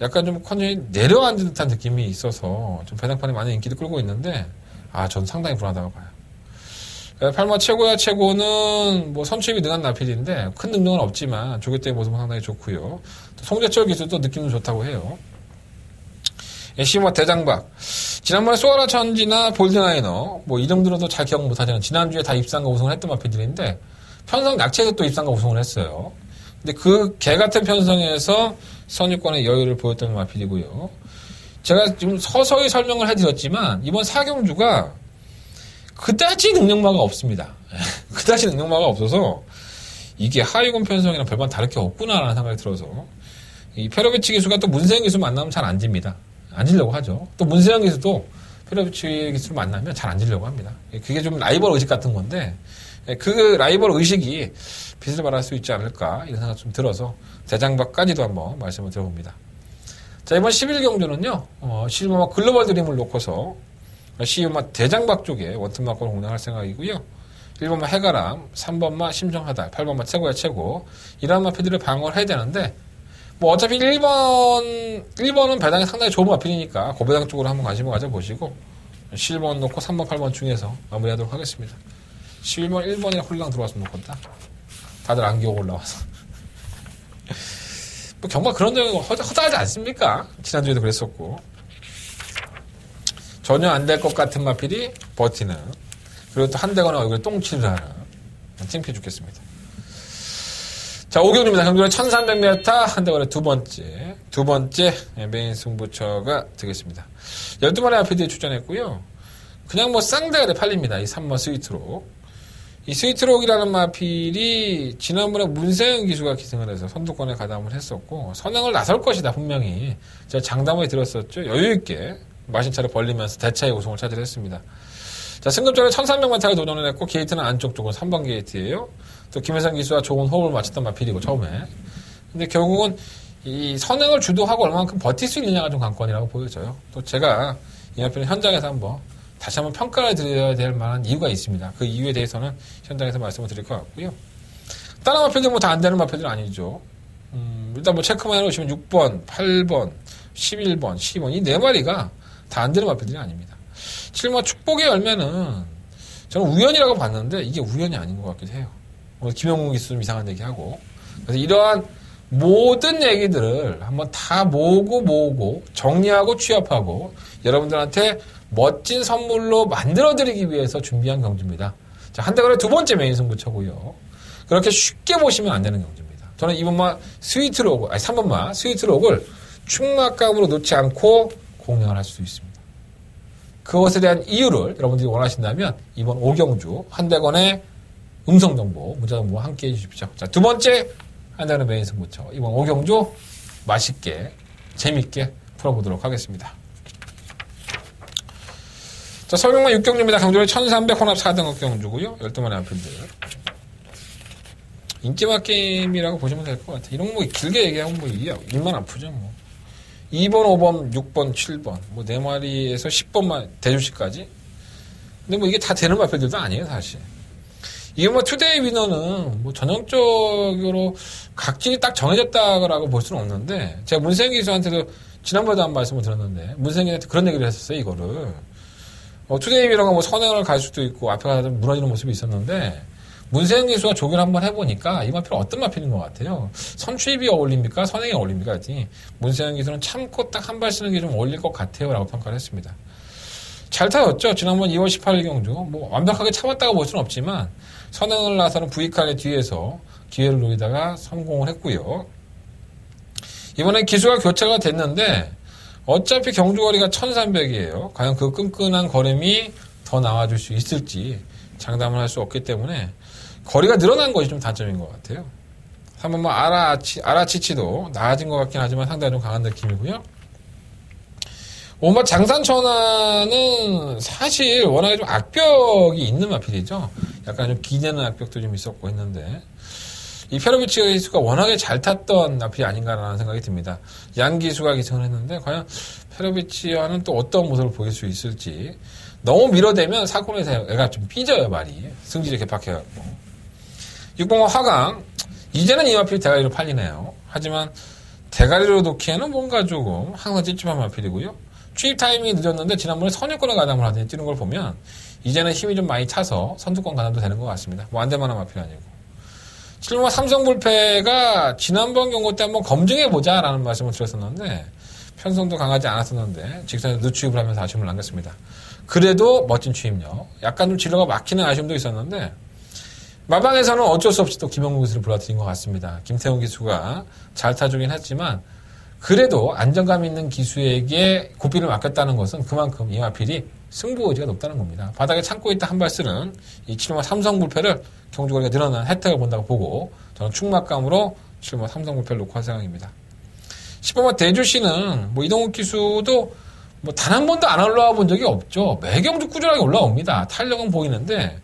약간 좀 컨디션이 내려앉은 듯한 느낌이 있어서 좀 배당판에 많은 인기도 끌고 있는데 전 상당히 불안하다고 봐요. 8마 최고야 최고는 뭐 선취입이 능한 나필인데 큰 능력은 없지만 조개대의 모습은 상당히 좋고요. 송재철 기술도 느낌도 좋다고 해요. 시모 대장박. 지난번에 소아라 천지나 볼드나이너, 뭐, 이름들어도 잘 기억 못하지만, 지난주에 다 입상과 우승을 했던 마필들인데, 편성 약체에서 또 입상과 우승을 했어요. 근데 그 개 같은 편성에서 선입권의 여유를 보였던 마필이고요. 제가 지금 서서히 설명을 해드렸지만, 이번 4경주가 그다지 능력마가 없습니다. 그다지 능력마가 없어서, 이게 하위권 편성이랑 별반 다를 게 없구나라는 생각이 들어서, 이 페로비치 기수가 또 문세영 기수 만나면 잘 안 집니다. 안 지려고 하죠. 또 문세영 기수도 페로비치 기수를 만나면 잘 안 지려고 합니다. 그게 좀 라이벌 의식 같은 건데 그 라이벌 의식이 빛을 발할 수 있지 않을까 이런 생각 좀 들어서 대장박까지도 한번 말씀을 드려봅니다. 자, 이번 11경주는요. 실버마 글로벌 드림을 놓고서 12번마 대장박 쪽에 원투마권을 공략할 생각이고요. 1번마 해가람, 3번마 심정하달, 8번마 최고야 최고 이런 마필들을 방어를 해야 되는데 뭐 어차피 1번은 배당이 상당히 좋은 마필이니까 고배당 쪽으로 한번 관심을 가져보시고 11번 놓고 3번, 8번 중에서 마무리하도록 하겠습니다. 11번, 1번에 홀랑 들어왔으면 좋겠다. 다들 안기고 올라와서. 뭐 정말 그런 점이 허다하지 않습니까? 지난주에도 그랬었고. 전혀 안 될 것 같은 마필이 버티는. 그리고 또 한 대거나 얼굴에 똥칠을 하는. 창피해 죽겠습니다. 자, 5경주입니다. 경주는 1300m 한 대거리 두 번째 메인 승부처가 되겠습니다. 12마리 마필들이 출전했고요. 그냥 뭐 쌍대가리 팔립니다. 이 3번 스위트로. 이 스위트록이라는 마필이 지난번에 문세영 기수가 기승을 해서 선두권에 가담을 했었고 선행을 나설 것이다 분명히 제가 장담을 들었었죠. 여유있게 마신차를 벌리면서 대차의 우승을 차지했습니다. 자, 승급전에 1300만타를 도전을 했고 게이트는 안쪽 쪽은 3번 게이트예요. 또 김혜선 기수와 좋은 호흡을 맞췄던 마필이고 처음에. 근데 결국은 이 선행을 주도하고 얼마만큼 버틸 수 있느냐가 좀 관건이라고 보여져요. 또 제가 이 마필은 현장에서 다시 한번 평가를 드려야 될 만한 이유가 있습니다. 그 이유에 대해서는 현장에서 말씀을 드릴 것 같고요. 다른 마필들 다 안 되는 마필들은 아니죠. 일단 체크만 해놓으시면 6번, 8번, 11번, 12번 이 4마리가 다 안 되는 마필들이 아닙니다. 7번 축복의 열매는 저는 우연이라고 봤는데 이게 우연이 아닌 것 같기도 해요. 오늘 김영웅 기수 좀 이상한 얘기하고 그래서 이러한 모든 얘기들을 한번 다 모으고 정리하고 취합하고 여러분들한테 멋진 선물로 만들어드리기 위해서 준비한 경주입니다. 자, 한대건의 2번째 메인 승부처고요. 그렇게 쉽게 보시면 안 되는 경주입니다. 저는 2번마 스위트록을, 3번마 스위트록을 충막감으로 놓지 않고 공략을 할 수 있습니다. 그것에 대한 이유를 여러분들이 원하신다면 이번 5경주 한대건의 음성정보, 문자정보와 함께 해주십시오. 자, 2번째 한대건의 메인 승부처. 이번 5경주 맛있게, 재밌게 풀어보도록 하겠습니다. 자, 서울경마 6경주입니다. 경주는 1300 혼합 4등급 경주고요. 12마리 앞필들. 인기맛 게임이라고 보시면 될 것 같아요. 이런 거 길게 얘기하면 입만 아프죠, 2번, 5번, 6번, 7번, 4마리에서 10번만 대주시까지. 근데 이게 다 되는 마필들도 아니에요, 사실. 이게 투데이 위너는 전형적으로 각질이 딱 정해졌다라고 볼 수는 없는데, 제가 문세영 기수한테도 지난번에도 한 말씀을 드렸는데, 문세영한테 그런 얘기를 했었어요, 이거를. 투데이 위너가 선행을 갈 수도 있고, 앞에 가서 무너지는 모습이 있었는데, 문세영 기수가 조교를 한번 해보니까 이 마필은 어떤 마필인 것 같아요. 선취입이 어울립니까? 선행이 어울립니까? 했더니 문세영 기수는 참고 딱 한 발 쓰는 게 좀 어울릴 것 같아요. 라고 평가를 했습니다. 잘 타였죠. 지난번 2월 18일 경주. 완벽하게 참았다고 볼 수는 없지만 선행을 나서는 V칸의 뒤에서 기회를 노리다가 성공을 했고요. 이번에 기수가 교체가 됐는데 어차피 경주거리가 1300이에요. 과연 그 끈끈한 걸음이 더 나와줄 수 있을지 장담을 할 수 없기 때문에 거리가 늘어난 것이 좀 단점인 것 같아요. 3번만 아라치치도 나아진 것 같긴 하지만 상당히 좀 강한 느낌이고요. 5번 장산천하는 사실 워낙에 좀 악벽이 있는 마필이죠. 약간 좀 기대는 악벽도 좀 있었고 했는데 이 페로비치 기수가 워낙에 잘 탔던 마필이 아닌가라는 생각이 듭니다. 양 기수가 기승을 했는데 과연 페로비치와는 또 어떤 모습을 보일 수 있을지. 너무 밀어대면 사건에서 애가 좀 삐져요, 말이. 승질이 개팍해갖고. 6번과 화강. 이제는 이 마필이 대가리로 팔리네요. 하지만 대가리로 놓기에는 뭔가 조금 항상 찝찝한 마필이고요. 취입 타이밍이 늦었는데 지난번에 선유권에 가담을 하더니 뛰는 걸 보면 이제는 힘이 좀 많이 차서 선두권 가담도 되는 것 같습니다. 안 될만한 마필이 아니고. 7번과 삼성불패가 지난번 경고 때 한번 검증해보자라는 말씀을 드렸었는데 편성도 강하지 않았었는데 직선에서 늦추입을 하면서 아쉬움을 남겼습니다. 그래도 멋진 취입력. 약간 좀 진로가 막히는 아쉬움도 있었는데 마방에서는 어쩔 수 없이 또 김영웅 기수를 불러들인 것 같습니다. 김태훈 기수가 잘 타주긴 했지만 그래도 안정감 있는 기수에게 고삐를 맡겼다는 것은 그만큼 이 마필이 승부 의지가 높다는 겁니다. 바닥에 참고 있다 한 발 쓰는 이 7번 삼성불패를 경주거리가 늘어난 혜택을 본다고 보고 저는 충막감으로 7번 삼성불패를 놓고 할 생각입니다. 10번만 대주시는 이동욱 기수도 단 한 번도 안 올라와 본 적이 없죠. 매경주 꾸준하게 올라옵니다. 탄력은 보이는데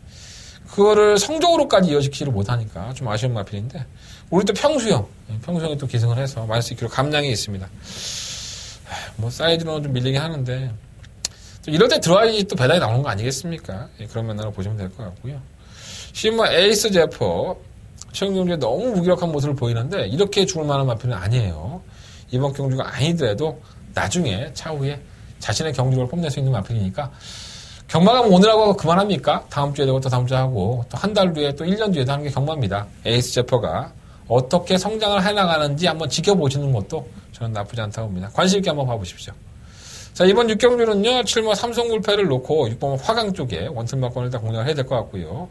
그거를 성적으로까지 이어지지를 못하니까 좀 아쉬운 마필인데 우리 또 평수형이 또 기승을 해서 마이너스 2kg 감량이 있습니다. 사이드로는 좀 밀리긴 하는데 이럴 때 들어와야지 또 배당이 나오는 거 아니겠습니까? 그런 면으로 보시면 될 것 같고요. 10번 에이스 제퍼 최근 경주에 너무 무기력한 모습을 보이는데 이렇게 죽을 만한 마필은 아니에요. 이번 경주가 아니더라도 나중에 차후에 자신의 경주를 뽐낼 수 있는 마필이니까 경마가면 오늘 하고 그만합니까? 다음 주에 되고 또 다음 주에 하고 또 한 달 뒤에 또 1년 뒤에도 하는 게 경마입니다. 에이스 제퍼가 어떻게 성장을 해나가는지 한번 지켜보시는 것도 저는 나쁘지 않다고 봅니다. 관심 있게 한번 봐보십시오. 자, 이번 6경주는요 7번 삼성불패를 놓고 6번 화강 쪽에 원틀마권을 일단 공략을 해야 될 것 같고요.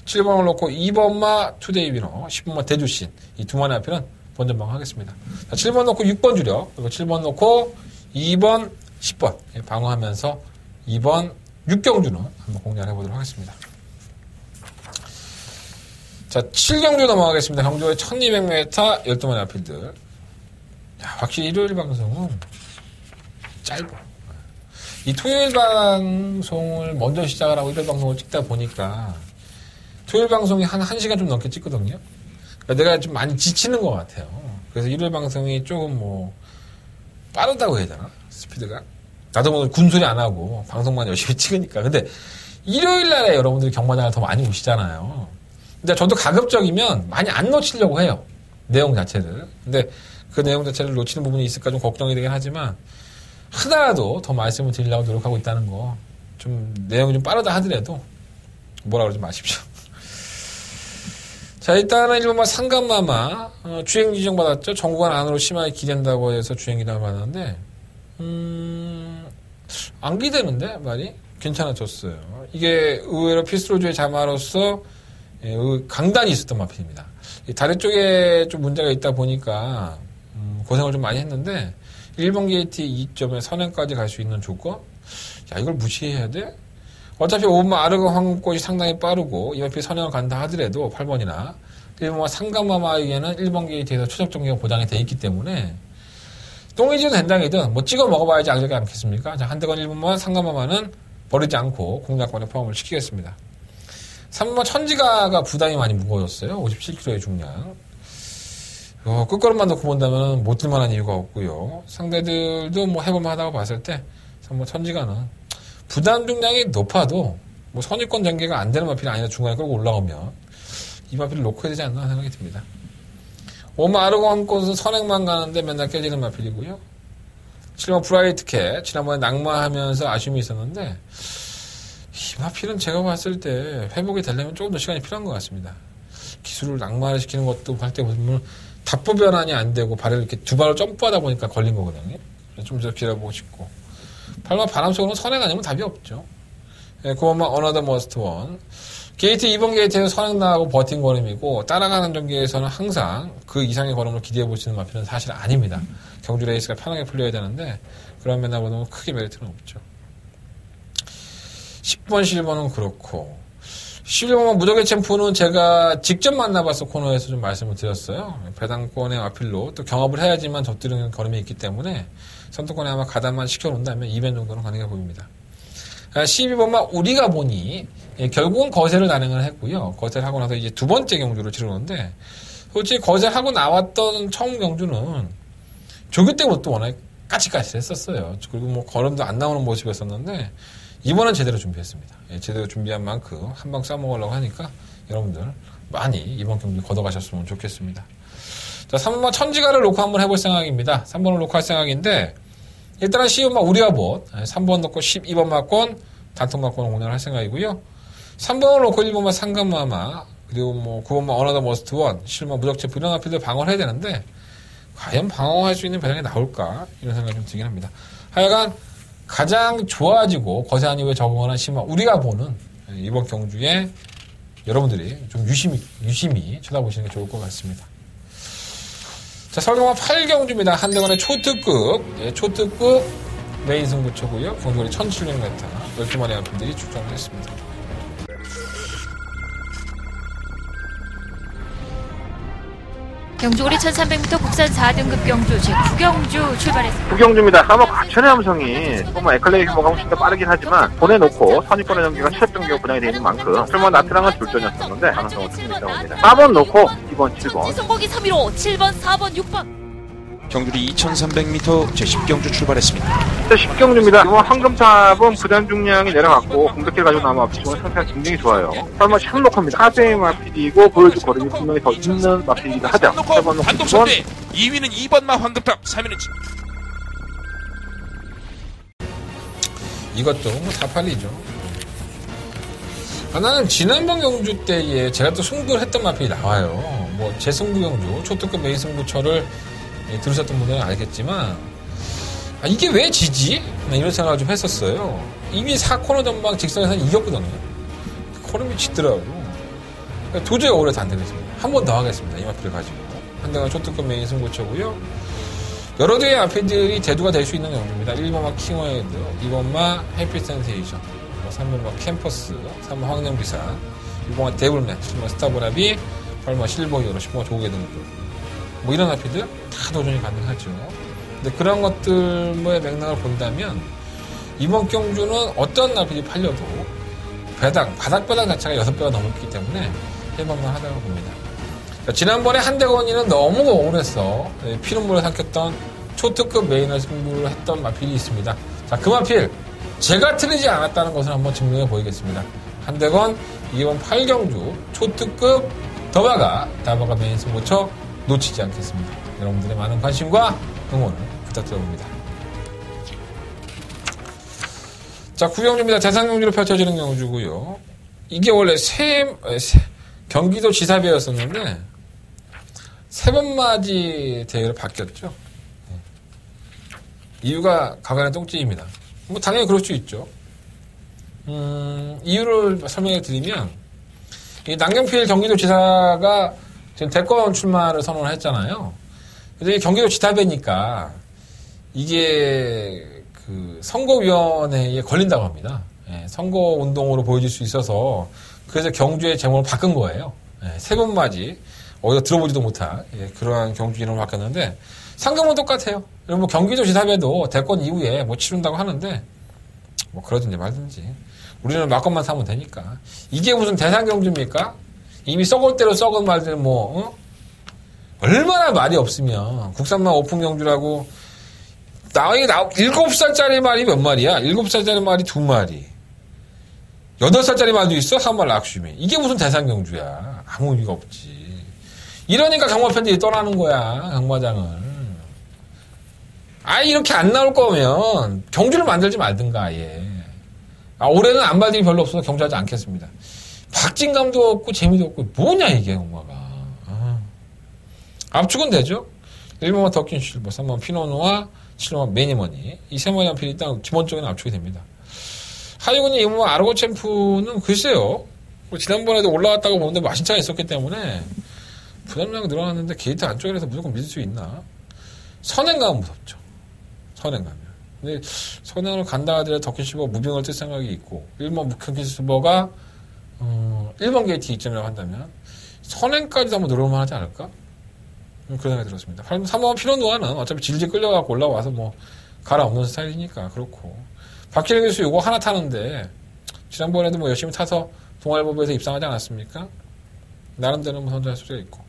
7번을 놓고 2번마 투데이 위너, 10번마 대주신 이 두 마리 앞에는 번전방어하겠습니다. 자, 7번 놓고 6번 주력, 그리고 7번 놓고 2번, 10번 방어하면서 2번 6경주는 한번 공략을 해보도록 하겠습니다. 자, 7경주 넘어가겠습니다. 경주의 1200m 12마리 아필들. 야, 확실히 일요일 방송은 짧아. 이 토요일 방송을 먼저 시작을 하고 일요일 방송을 찍다 보니까 토요일 방송이 한 1시간 좀 넘게 찍거든요. 그러니까 내가 좀 많이 지치는 것 같아요. 그래서 일요일 방송이 조금 뭐 빠르다고 해야 되나? 스피드가. 나도 뭐 군소리 안 하고 방송만 열심히 찍으니까. 근데 일요일 날에 여러분들이 경마장을 더 많이 오시잖아요. 근데 저도 가급적이면 많이 안 놓치려고 해요. 내용 자체를. 근데 그 내용 자체를 놓치는 부분이 있을까 좀 걱정이 되긴 하지만 하나라도 더 말씀을 드리려고 노력하고 있다는 거. 좀 내용이 좀 빠르다 하더라도 뭐라 그러지 마십시오. 자, 일단은 1번마 상감마마 주행 지정 받았죠. 정구간 안으로 심하게 기댄다고 해서 주행 지정을 받았는데 안 기대는데 말이 괜찮아졌어요. 이게 의외로 피스로즈의 자마로서 강단이 있었던 마필입니다. 다리 쪽에 좀 문제가 있다 보니까 고생을 좀 많이 했는데 1번 게이트 2점에 선행까지 갈 수 있는 조건? 야, 이걸 무시해야 돼? 어차피 5번 아르가 황금꽃이 상당히 빠르고 이 앞에 선행을 간다 하더라도 8번이나 1번마 상감마마에게는 1번 게이트에서 최적 정리가 보장이 돼 있기 때문에 똥이지든 된장이든 뭐 찍어 먹어봐야지 알지 않겠습니까? 자, 한대건 1번마 상감마마는 버리지 않고 공략권에 포함을 시키겠습니다. 3번 천지가가 부담이 많이 무거워졌어요. 57kg의 중량. 끝걸음만 놓고 본다면 못 들만한 이유가 없고요. 상대들도 뭐 해볼만하다고 봤을 때 3번 천지가는 부담 중량이 높아도 뭐 선입권 전개가 안 되는 마필이 아니라 중간에 끌고 올라오면 이 마필을 놓고 해야 되지 않나 생각이 듭니다. 5번 아르고 한 곳은 선행만 가는데 맨날 깨지는 마필이고요. 7번 브라이트캣 지난번에 낙마하면서 아쉬움이 있었는데 이 마필은 제가 봤을 때 회복이 되려면 조금 더 시간이 필요한 것 같습니다. 기술을 낙마를 시키는 것도 할 때 보면 답보 변환이 안 되고 발을 이렇게 두 발을 점프하다 보니까 걸린 거거든요. 좀 더 빌어보고 싶고 8번 바람 속으로는 선행 아니면 답이 없죠. 9번만 어너더 머스트 원 게이트 2번 게이트에서 선행 나가고 버틴 걸음이고 따라가는 전개에서는 항상 그 이상의 걸음을 기대해 보시는 마필은 사실 아닙니다. 경주 레이스가 편하게 풀려야 되는데 그런 면나 보면 크게 메리트는 없죠. 10번 11번은 그렇고 11번만 무적의 챔프는 제가 직접 만나봐서 코너에서 좀 말씀을 드렸어요. 배당권의 아필로 또 경합을 해야지만 젖드는 걸음이 있기 때문에 선두권에 아마 가담만 시켜놓는다면 2변 정도는 가능해 보입니다. 12번만 우리가 보니 결국은 거세를 단행을 했고요. 거세를 하고 나서 이제 두 번째 경주를 치르는데 솔직히 거세하고 나왔던 처음 경주는 조교 때부터 워낙 까칠까칠했었어요. 그리고 뭐 걸음도 안 나오는 모습이었었는데 이번엔 제대로 준비했습니다. 제대로 준비한 만큼 한 방 싸먹으려고 하니까 여러분들 많이 이번 경기 걷어가셨으면 좋겠습니다. 자, 3번 천지가를 놓고 한번 해볼 생각입니다. 3번을 놓고 할 생각인데 일단은 12번마 우리가 본 3번 놓고 12번 마권 단통 마권을 공략을 할 생각이고요. 3번을 놓고 1번마 상감마마 그리고 뭐 9번마 어너더 머스트 원 10번마 무적체프 이런 아필들 방어를 해야 되는데 과연 방어할 수 있는 배당이 나올까 이런 생각이 좀 들긴 합니다. 하여간 가장 좋아지고 거세한 이후에 적응하는 심화 우리가 보는 이번 경주에 여러분들이 좀 유심히 쳐다보시는 게 좋을 것 같습니다. 자, 설경마 8경주입니다. 한대관의 초특급 초특급 메인 승부처고요. 경주거리 1700m 12마리 아필들이 출전을 했습니다. 경주거리 1300m 국산 4등급 경주 제9경주 출발했습니다. 9경주입니다. 한번 과천의 함성이 정말 에클레이 규모가 훨씬 더 빠르긴 하지만 보내놓고 선입권의 전개가 최적 경기가 분양이 되어 있는 만큼 설마 나트랑은 줄전이었었는데 가능성은 충분히 있다고 봅니다. 4번 놓고 2번 7번 지성복이 3위로 7번 4번 6번 경주리 2300m 제10경주 출발했습니다. 10경주입니다. 이번 황금탑은 부담 중량이 내려갔고 공격기를 가지고 나면 앞쪽은 상태가 굉장히 좋아요. 설마 샹록합니다. 카세이 마필이고 보여줄 걸음이 분명히 더 있는 마필이기도 하죠. 3번 놓고 단독 2번 선대 2위는 2번마 황금탑 3위는 이것도 뭐 다 팔리죠. 나는 지난번 경주 때에 제가 또 승부를 했던 마필이 나와요. 뭐 제 승부 경주 초특급 메인 승부처를 들으셨던 분들은 알겠지만 이게 왜 지지? 이런 생각을 좀 했었어요. 이미 4코너 전방 직선에서 이겼거든요. 코너이 지더라고. 도저히 억울해서 안 되겠습니다. 한 번 더 하겠습니다. 이 마필을 가지고. 한대가 초특급 메인 승부처고요. 여러 대의 마필들이 대두가 될 수 있는 경주입니다. 1번마 킹워헤드, 2번마 해피 센세이션, 3번마 캠퍼스, 3번 황령비산 6번가 데블맨, 7번가 스타브라비, 8번가 실버히어로, 10번가 조개 등등. 뭐 이런 마필들 다 도전이 가능하죠. 근데 그런 것들의 맥락을 본다면 이번 경주는 어떤 나필이 팔려도 바닥 배당 자체가 6배가 넘었기 때문에 해볼만 하다고 봅니다. 지난번에 한대건이는 너무 억울해서 피눈물을 삼켰던 초특급 메인을 승부를 했던 마필이 있습니다. 자, 그 마필 제가 틀리지 않았다는 것을 한번 증명해 보이겠습니다. 한대건 이번 8경주 초특급 다바가 메인 승부처 놓치지 않겠습니다. 여러분들의 많은 관심과 응원을 부탁드려봅니다. 자, 9경주입니다. 대상경주로 펼쳐지는 경주고요. 이게 원래 경기도 지사배였었는데 세 번 맞이 대회로 바뀌었죠. 이유가 가관의 똥찌입니다. 뭐 당연히 그럴 수 있죠. 이유를 설명해 드리면 이 남경필 경기도지사가 지금 대권 출마를 선언을 했잖아요. 그래서 경기도 지사배니까 이게 그 선거위원회에 걸린다고 합니다. 예, 선거운동으로 보여질 수 있어서 그래서 경주의 제목을 바꾼 거예요. 예, 세 번 맞이 어디서 들어보지도 못한 그러한 경주 이름을 바뀌었는데 상금은 똑같아요. 뭐 경기도 지사배도 대권 이후에 뭐 치른다고 하는데 뭐 그러든지 말든지 우리는 막건만 사면 되니까 이게 무슨 대상 경주입니까? 이미 썩을 대로 썩은 말들 얼마나 말이 없으면 국산만 오픈 경주라고 나이 7살짜리 말이 몇 마리야? 7살짜리 말이 2마리 8살짜리 말도 있어? 한 말 락슈미 이게 무슨 대상 경주야? 아무 의미가 없지. 이러니까 경마팬들이 떠나는 거야, 경마장을. 아예 이렇게 안 나올 거면 경주를 만들지 말든가, 아예. 올해는 안발들이 별로 없어서 경주하지 않겠습니다. 박진감도 없고 재미도 없고 뭐냐 이게 경마가. 압축은 되죠. 1번만 더킨 실버, 3번 피노누아, 7번 매니머니. 이 세 마리 한필이 일단 기본적인 압축이 됩니다. 하이군이 이번 아르고 챔프는 글쎄요. 지난번에도 올라왔다고 보는데 마신차가 있었기 때문에 부담량이 늘어났는데 게이트 안쪽이라서 무조건 믿을 수 있나? 선행가면 무섭죠. 선행가면. 근데 선행을 간다 하더라도 더킨 실버 무빙을 뜰 생각이 있고 1번 무킹 실버가 1번 게이트 입점이라고 한다면 선행까지도 한번 노려볼 만하지 않을까? 그런 생각이 들었습니다. 3번 피노누아는 어차피 질질 끌려가고 올라와서 뭐 갈아엎는 스타일이니까 그렇고 박기령 교수 요거 하나 타는데 지난번에도 뭐 열심히 타서 동아일보에서 입상하지 않았습니까? 나름대로 뭐 선전할 수가 있고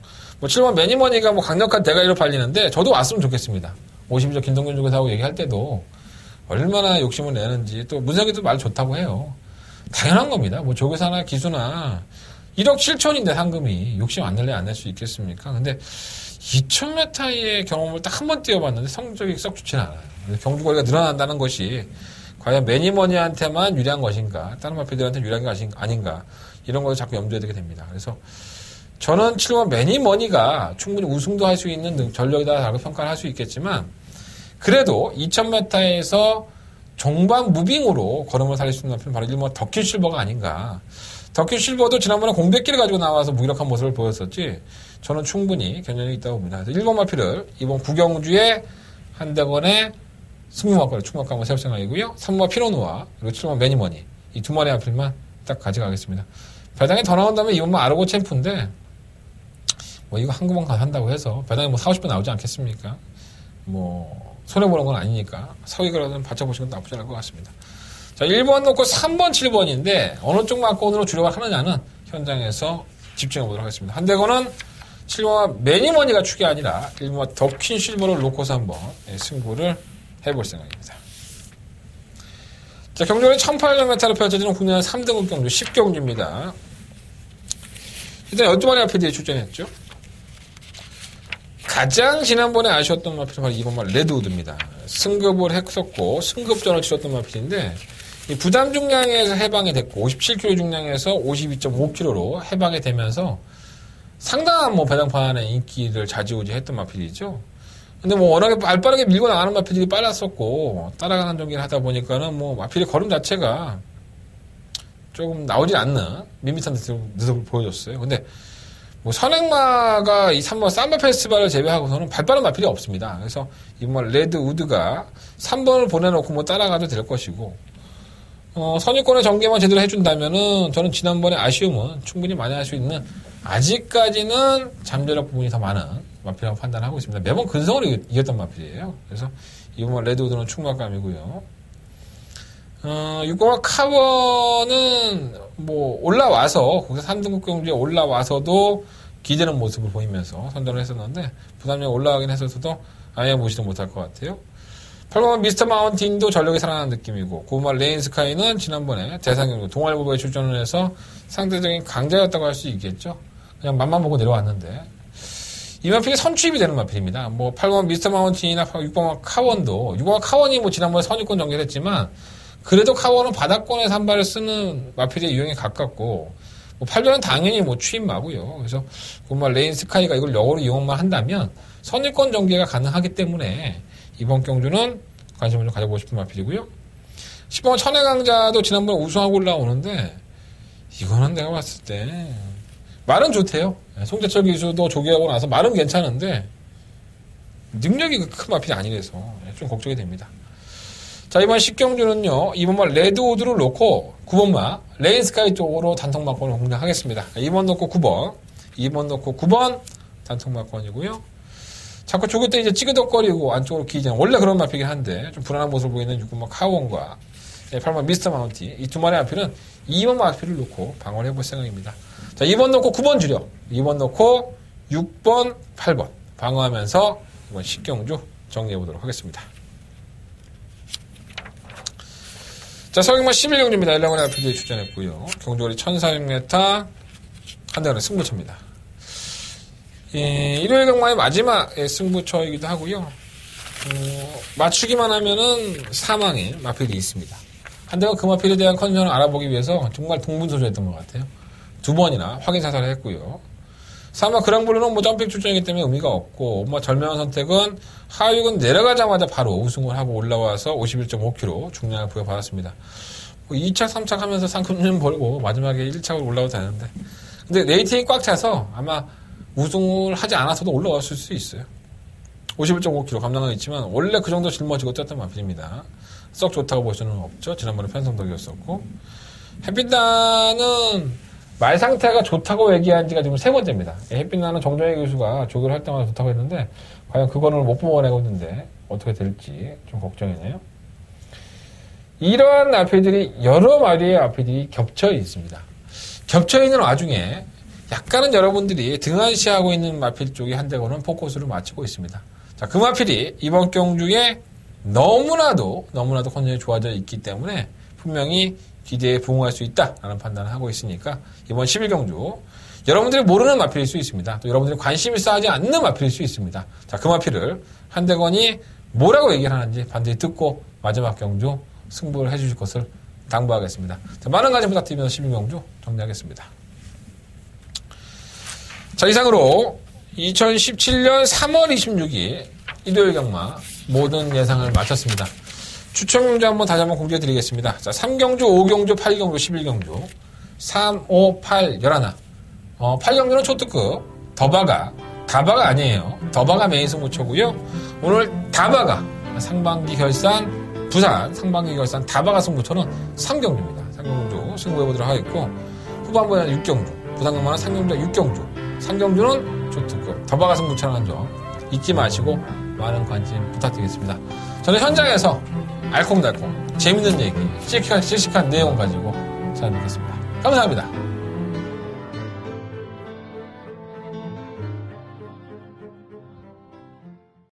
뭐 7번 매니머니가 뭐 강력한 대가리로 팔리는데 저도 왔으면 좋겠습니다. 52조 김동균 주교사하고 얘기할 때도 얼마나 욕심을 내는지 또 문석이도 말 좋다고 해요. 당연한 겁니다. 뭐 조교사나 기수나 1억 7천인데 상금이 욕심 안 낼래 안 낼 수 있겠습니까? 근데 2000m의 경험을 딱 한 번 뛰어봤는데 성적이 썩 좋지는 않아요. 경주거리가 늘어난다는 것이 과연 매니머니한테만 유리한 것인가 다른 마필들한테 유리한 것이 아닌가 이런 것을 자꾸 염두에 두게 됩니다. 그래서 저는 7번 매니머니가 충분히 우승도 할 수 있는 전력이다라고 평가를 할 수 있겠지만 그래도 2000m에서 종반 무빙으로 걸음을 살릴 수 있는 마필은 바로 1번 더킨 실버가 아닌가. 더킨 실버도 지난번에 공백기를 가지고 나와서 무기력한 모습을 보였었지 저는 충분히 견연이 있다고 봅니다. 그래서 1번 마필을 이번 구경주에 한대건의 승무막과를 충분히 한번 세울 생각이고요. 3번 피노누아 그리고 7번 매니머니 이 두 마리 마필만 딱 가져가겠습니다. 배당이 더 나온다면 이번만 아르고 챔프인데 뭐 이거 한국만 가서 한다고 해서 배당이 뭐 4, 50번 나오지 않겠습니까? 뭐 손해보는 건 아니니까 서기그라도 받쳐보시는 것도 나쁘지 않을 것 같습니다. 자, 1번 놓고 3번, 7번인데 어느 쪽 막건으로 주력을 하느냐는 현장에서 집중해 보도록 하겠습니다. 한대건은 7번 매니머니가 축이 아니라 1번 더킨 실버를 놓고서 한번 승부를 해볼 생각입니다. 자, 경주는 1800m로 펼쳐지는 국내 3등급 경주 10경주입니다. 일단 12마리 마필들이 출전했죠. 가장 지난번에 아쉬웠던 마필은 바로 이번 말 레드우드입니다. 승급을 했었고 승급전을 치렀던 마필인데 이 부담 중량에서 해방이 됐고 57kg 중량에서 52.5kg로 해방이 되면서 상당한 뭐 배당판의 인기를 좌지우지했던 마필이죠. 근데 뭐 워낙에 발빠르게 밀고 나가는 마필들이 빨랐었고 따라가는 경기를 하다 보니까는 뭐 마필의 걸음 자체가 조금 나오지 않는 밋밋한 듯을 보여줬어요. 근데 뭐 선행마가 이 3번 삼바 페스티벌을 제외하고서는 발빠른 마필이 없습니다. 그래서 이번 레드 우드가 3번을 보내놓고 뭐 따라가도 될 것이고 선입권의 전개만 제대로 해준다면은 저는 지난번에 아쉬움은 충분히 만회할 수 있는 아직까지는 잠재력 부분이 더 많은 마필이라고 판단하고 있습니다. 매번 근성으로 이겼던 마필이에요. 그래서 이번 레드우드는 충격감이고요. 6번과 카버는 뭐 올라와서 거기서 3등급 경주에 올라와서도 기대는 모습을 보이면서 선전을 했었는데 부담력이 올라가긴 했었어도 아예 무시도 못할 것 같아요. 8번 미스터 마운틴도 전력이 살아나는 느낌이고 9번 레인 스카이는 지난번에 대상경주 동아일보에 출전을 해서 상대적인 강자였다고 할 수 있겠죠. 그냥 맛만 보고 내려왔는데 이 마필이 선취입이 되는 마필입니다. 뭐 8번 미스터 마운틴이나 6번 카원도 6번 카원이 뭐 지난번에 선입권 전개를 했지만 그래도 카원은 바닥권에서 한 발을 쓰는 마필의 유형에 가깝고 뭐 8번은 당연히 뭐 취임마고요. 그래서 정말 레인 스카이가 이걸 역으로 이용만 한다면 선입권 전개가 가능하기 때문에 이번 경주는 관심을 좀 가져보고 싶은 마필이고요. 10번 천혜강자도 지난번에 우승하고 올라오는데 이거는 내가 봤을 때 말은 좋대요. 송재철 기수도 조기하고 나서 말은 괜찮은데 능력이 큰 마필이 아니라서 좀 걱정이 됩니다. 자, 이번 10경주는요 2번마 레드우드를 놓고 9번마 레인스카이 쪽으로 단통막권을 공략하겠습니다. 2번 놓고 9번 2번 놓고 9번 단통막권이고요. 자꾸 죽을 때 이제 찌그덕거리고 안쪽으로 기이잖아요. 원래 그런 마필이긴 한데 좀 불안한 모습을 보이는 6번마 카원과 8번 미스터 마운티 이 두 마리의 마필은 2번 마필을 놓고 방어를 해볼 생각입니다. 자, 2번 놓고 9번 주력 2번 놓고 6번 8번 방어하면서 이번 10경주 정리해보도록 하겠습니다. 자, 서경마 11경주입니다. 일라곤의 마필이 출전했고요. 경주거리 1400m 한대간의 승부처입니다. 일요일 경마의 마지막 승부처이기도 하고요. 맞추기만 하면은 사망의 마필이 있습니다. 한대가 그 마필에 대한 컨디션을 알아보기 위해서 정말 동분서주했던 것 같아요. 2번이나 확인 사살을 했고요. 사마 그랑블루는 뭐 점핑 출전이기 때문에 의미가 없고 뭐 절묘한 선택은 하위군 내려가자마자 바로 우승을 하고 올라와서 51.5kg 중량을 부여받았습니다. 뭐 2착 3착 하면서 상금 좀 벌고 마지막에 1착으로 올라와도 되는데 근데 레이팅이 꽉 차서 아마 우승을 하지 않아서도 올라왔을 수 있어요. 51.5kg 감당은 있지만 원래 그 정도 짊어지고 뛰었던 마필입니다. 썩 좋다고 볼 수는 없죠. 지난번에 편성덕이었었고 햇빛단은 말 상태가 좋다고 얘기한 지가 지금 3번째입니다. 햇빛나는 정정혜 교수가 조교를 할 때마다 좋다고 했는데 과연 그거는 못 뽑아내고 있는데 어떻게 될지 좀 걱정이네요. 이러한 마필들이 여러 마리의 마필들이 겹쳐 있습니다. 겹쳐 있는 와중에 약간은 여러분들이 등한시하고 있는 마필 쪽이 한대고는 포커스를 맞추고 있습니다. 자, 그 마필이 이번 경주에 너무나도 컨디션이 좋아져 있기 때문에 분명히 기대에 부응할 수 있다라는 판단을 하고 있으니까 이번 11경주 여러분들이 모르는 마필일 수 있습니다. 또 여러분들이 관심이 쌓이지 않는 마필일 수 있습니다. 자, 그 마필을 한대건이 뭐라고 얘기를 하는지 반드시 듣고 마지막 경주 승부를 해주실 것을 당부하겠습니다. 자, 많은 관심 부탁드리면서 11경주 정리하겠습니다. 자, 이상으로 2017년 3월 26일 일요일 경마 모든 예상을 마쳤습니다. 추첨 경주 다시 한번 공지해 드리겠습니다. 자, 3경주, 5경주, 8경주, 11경주 3, 5, 8, 11 8경주는 초특급 다바가 아니에요. 더바가 메인 승부처고요. 오늘 다바가 상반기 결산 부산 상반기 결산 다바가 승부처는 3경주입니다. 3경주 승부해보도록 하겠고 후반부에는 6경주 부산경마는 3경주와 6경주 3경주는 초특급 더바가 승부처라는 점 잊지 마시고 많은 관심 부탁드리겠습니다. 저는 현장에서 알콩달콩 재밌는 얘기 씩씩한 내용 가지고 찾아뵙겠습니다. 감사합니다.